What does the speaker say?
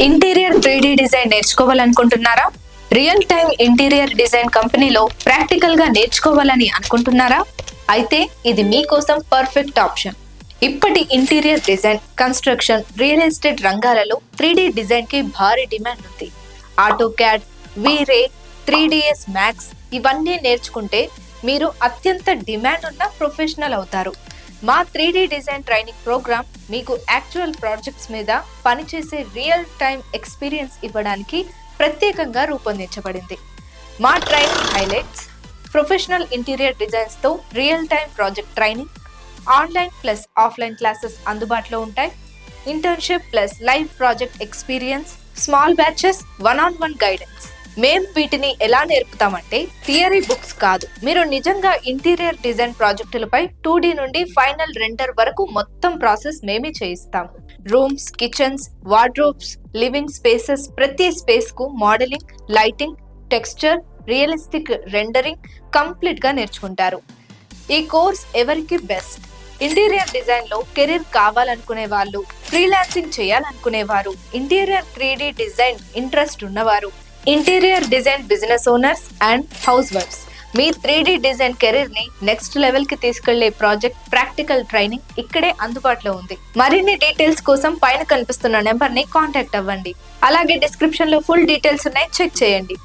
Interior 3D design నేర్చుకోవాలనుకుంటున్నారా? Real time interior design కంపెనీలో practical గా నేర్చుకోవాలని అనుకుంటున్నారా? అయితే ఇది మీకోసం పర్ఫెక్ట్ ఆప్షన్. ఇప్పటి interior design, construction, real estate రంగాలలో 3D డిజైన్ కి భారీ డిమాండ్ ఉంది. ఆటో క్యాడ్, వీరే, 3ds మ్యాక్స్ ఇవన్నీ నేర్చుకుంటే మీరు అత్యంత డిమాండ్ ఉన్న ప్రొఫెషనల్ అవుతారు. మా 3D డిజైన్ ట్రైనింగ్ ప్రోగ్రామ్ మీకు యాక్చువల్ ప్రాజెక్ట్స్ మీద పనిచేసే రియల్ టైమ్ ఎక్స్పీరియన్స్ ఇవ్వడానికి ప్రత్యేకంగా రూపొందించబడింది. మా training highlights: professional interior designs తో real time project training, online plus offline classes అందుబాటులో ఉంటాయి, internship plus live project experience, small batches, 1-on-1 guidance. మేం వీటిని ఎలా నేర్పుతామంటే థియరీ బుక్స్ కాదు, మీరు నిజంగా ఇంటీరియర్ డిజైన్ ప్రాజెక్టులపై 2D నుండి ఫైనల్ రెండర్ వరకు మొత్తం ప్రాసెస్ మేమే చేయిస్తాము. Rooms, kitchens, wardrobes, living spaces ప్రతి స్పేస్ కు modelling, lighting, texture, realistic rendering complete గా నేర్చుకుంటారు. ఈ కోర్స్ ఎవరికి బెస్ట్? ఇంటీరియర్ డిజైన్ లో కెరీర్ కావాలనుకునే వాళ్ళు, ఫ్రీలాన్సింగ్ చేయాలనుకునేవారు, ఇంటీరియర్ 3D డిజైన్ ఇంట్రెస్ట్ ఉన్నవారు, interior design business owners and హౌస్ వైఫ్స్. మీ 3D డిజైన్ కెరీర్ ని నెక్స్ట్ లెవెల్ కి తీసుకెళ్లే ప్రాజెక్ట్ ప్రాక్టికల్ ట్రైనింగ్ ఇక్కడే అందుబాటులో ఉంది. మరిన్ని డీటెయిల్స్ కోసం పైన కనిపిస్తున్న నెంబర్ ని కాంటాక్ట్ అవ్వండి. అలాగే డిస్క్రిప్షన్ లో ఫుల్ డీటెయిల్స్ ఉన్నాయి, చెక్ చేయండి.